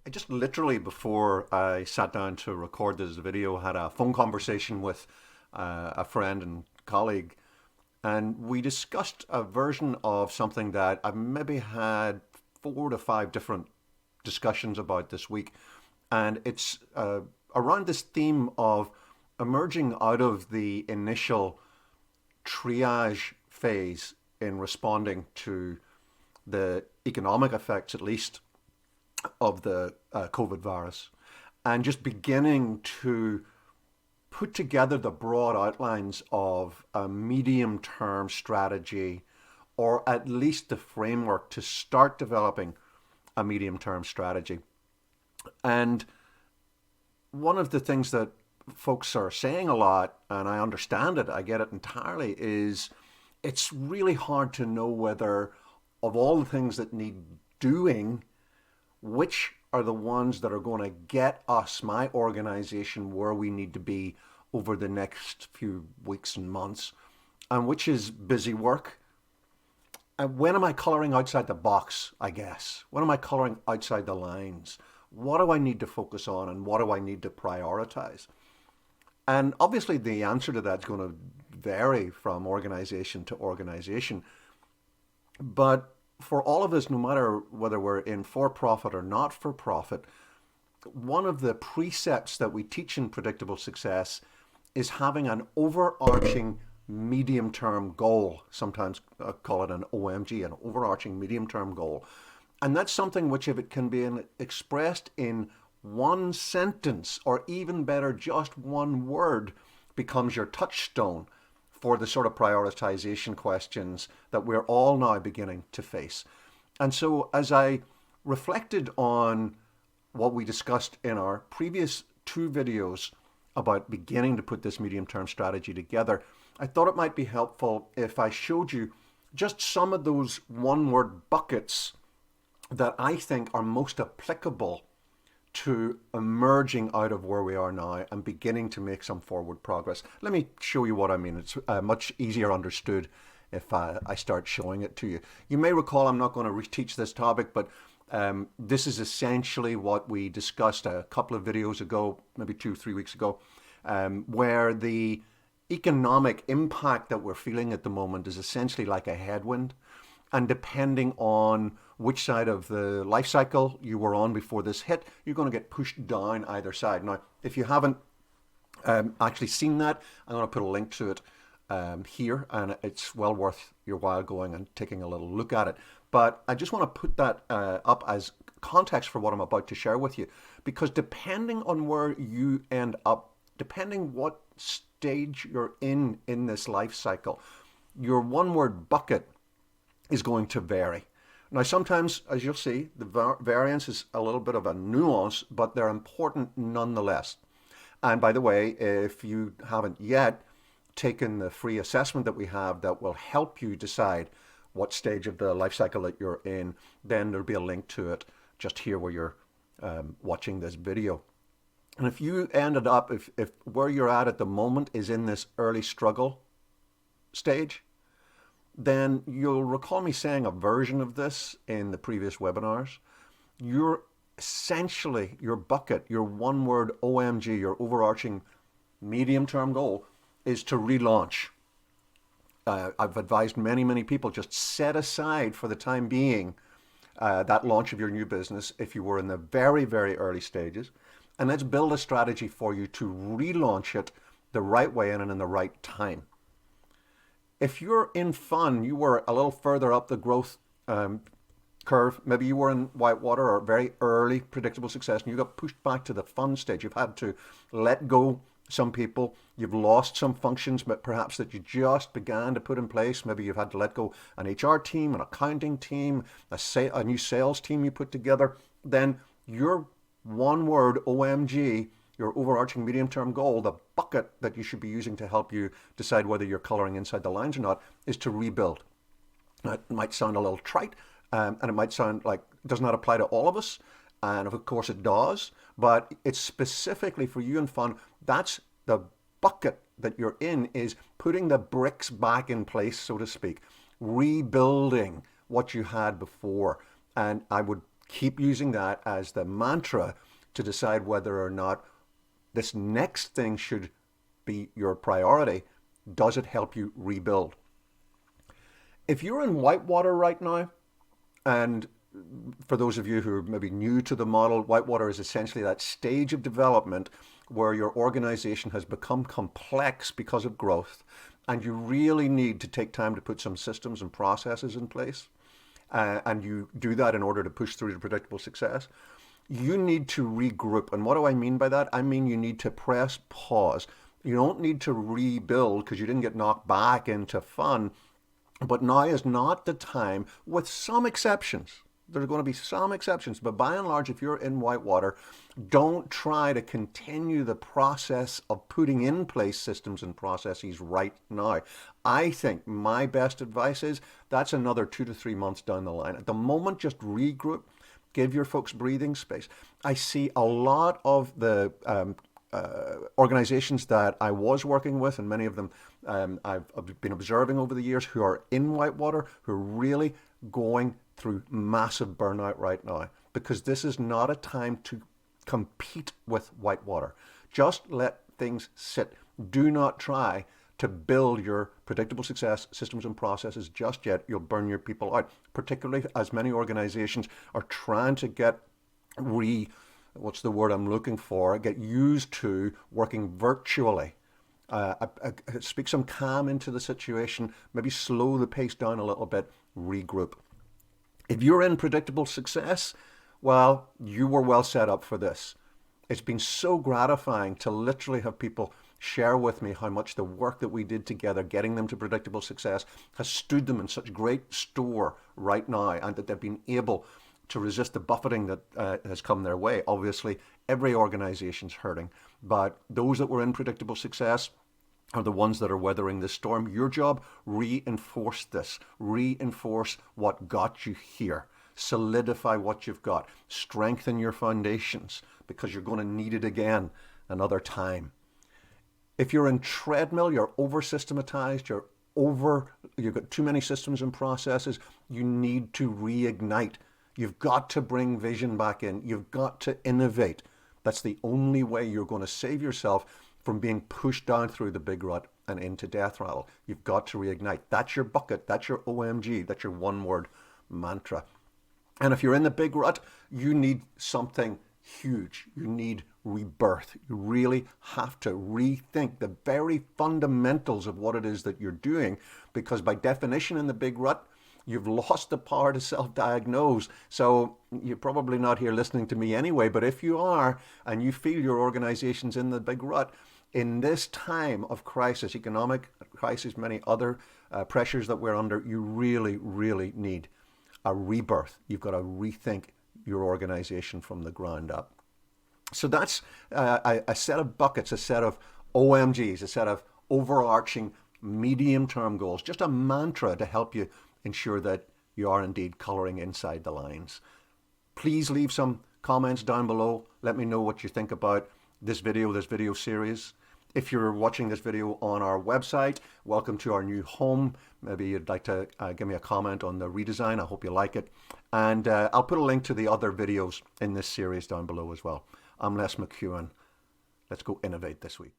I just literally before I sat down to record this video had a phone conversation with a friend and colleague, and we discussed a version of something that I've maybe had 4 to 5 different discussions about this week, and it's around this theme of emerging out of the initial triage phase in responding to the economic effects, at least, of the COVID virus, and just beginning to put together the broad outlines of a medium term strategy, or at least the framework to start developing a medium term strategy. And one of the things that folks are saying a lot, and I understand it, I get it entirely, is it's really hard to know whether, of all the things that need doing, which are the ones that are going to get us, my organization, where we need to be over the next few weeks and months, and which is busy work. And when am I coloring outside the box, I guess? When am I coloring outside the lines? What do I need to focus on, and what do I need to prioritize? And obviously the answer to that is going to vary from organization to organization. But for all of us, no matter whether we're in for-profit or not for-profit, one of the precepts that we teach in predictable success is having an overarching medium-term goal. Sometimes I call it an OMG, an overarching medium-term goal. And that's something which, if it can be expressed in one sentence, or even better, just one word, becomes your touchstone for the sort of prioritization questions that we're all now beginning to face. And so as I reflected on what we discussed in our previous 2 videos about beginning to put this medium-term strategy together, I thought it might be helpful if I showed you just some of those one-word buckets that I think are most applicable to emerging out of where we are now and beginning to make some forward progress. Let me show you what I mean. It's much easier understood if I start showing it to you. You may recall I'm not going to reteach this topic, but this is essentially what we discussed a couple of videos ago, maybe 2, 3 weeks ago, where the economic impact that we're feeling at the moment is essentially like a headwind. And depending on which side of the life cycle you were on before this hit, you're going to get pushed down either side. Now, if you haven't actually seen that, I'm going to put a link to it here, and it's well worth your while going and taking a little look at it. But I just want to put that up as context for what I'm about to share with you, because depending on where you end up, depending what stage you're in this life cycle, your one-word bucket is going to vary. Now, sometimes, as you'll see, the variance is a little bit of a nuance, but they're important nonetheless. And by the way, if you haven't yet taken the free assessment that we have that will help you decide what stage of the life cycle that you're in, then there'll be a link to it just here where you're watching this video. And if you ended up, if where you're at the moment is in this early struggle stage, then you'll recall me saying a version of this in the previous webinars. You're essentially, your bucket, your one-word OMG, your overarching medium-term goal is to relaunch. I've advised many people, just set aside for the time being that launch of your new business if you were in the very early stages, and let's build a strategy for you to relaunch it the right way and in the right time. If you're in fun, you were a little further up the growth curve, maybe you were in whitewater or very early predictable success, and you got pushed back to the fun stage. You've had to let go some people. You've lost some functions, but perhaps that you just began to put in place. Maybe you've had to let go an HR team, an accounting team, a new sales team you put together. Then your one-word OMG, your overarching medium-term goal, the bucket that you should be using to help you decide whether you're coloring inside the lines or not, is to rebuild. Now, it might sound a little trite, and it might sound like it does not apply to all of us, and of course it does, but it's specifically for you and fun. That's the bucket that you're in, is putting the bricks back in place, so to speak, rebuilding what you had before. And I would Keep using that as the mantra to decide whether or not this next thing should be your priority. Does it help you rebuild? If you're in whitewater right now, and for those of you who are maybe new to the model, whitewater is essentially that stage of development where your organization has become complex because of growth, and you really need to take time to put some systems and processes in place. And you do that in order to push through to predictable success. You need to regroup. And what do I mean by that? I mean you need to press pause. You don't need to rebuild because you didn't get knocked back into fun. But now is not the time, with some exceptions. There's going to be some exceptions, but by and large, if you're in whitewater, don't try to continue the process of putting in place systems and processes right now. I think my best advice is that's another 2 to 3 months down the line. At the moment, just regroup, give your folks breathing space. I see a lot of the organizations that I was working with, and many of them I've been observing over the years, who are in whitewater, who are really going through massive burnout right now, because this is not a time to compete with whitewater. Just let things sit. Do not try to build your predictable success systems and processes just yet. You'll burn your people out, particularly as many organizations are trying to get what's the word I'm looking for, get used to working virtually. Speak some calm into the situation, maybe slow the pace down a little bit, regroup. If you're in predictable success, well, you were well set up for this. It's been so gratifying to literally have people share with me how much the work that we did together, getting them to predictable success, has stood them in such great store right now, and that they've been able to resist the buffeting that has come their way. Obviously, every organization's hurting, but those that were in predictable success are the ones that are weathering this storm. Your job, reinforce this. Reinforce what got you here. Solidify what you've got. Strengthen your foundations, because you're going to need it again another time. If you're in treadmill, you're over-systematized, you've got too many systems and processes, you need to reignite. You've got to bring vision back in. You've got to innovate. That's the only way you're going to save yourself from being pushed down through the big rut and into death rattle. You've got to reignite. That's your bucket. That's your OMG. That's your one-word mantra. And if you're in the big rut, you need something huge. You need rebirth. You really have to rethink the very fundamentals of what it is that you're doing, because by definition in the big rut, you've lost the power to self-diagnose. So you're probably not here listening to me anyway, but if you are, and you feel your organization's in the big rut, in this time of crisis, economic crisis, many other pressures that we're under, you really, really need a rebirth. You've got to rethink your organization from the ground up. So that's a set of buckets, a set of OMGs, a set of overarching medium-term goals, just a mantra to help you ensure that you are indeed coloring inside the lines. Please leave some comments down below. Let me know what you think about this video series. If you're watching this video on our website, welcome to our new home. Maybe you'd like to give me a comment on the redesign. I hope you like it. And I'll put a link to the other videos in this series down below as well. I'm Les McKeown. Let's go innovate this week.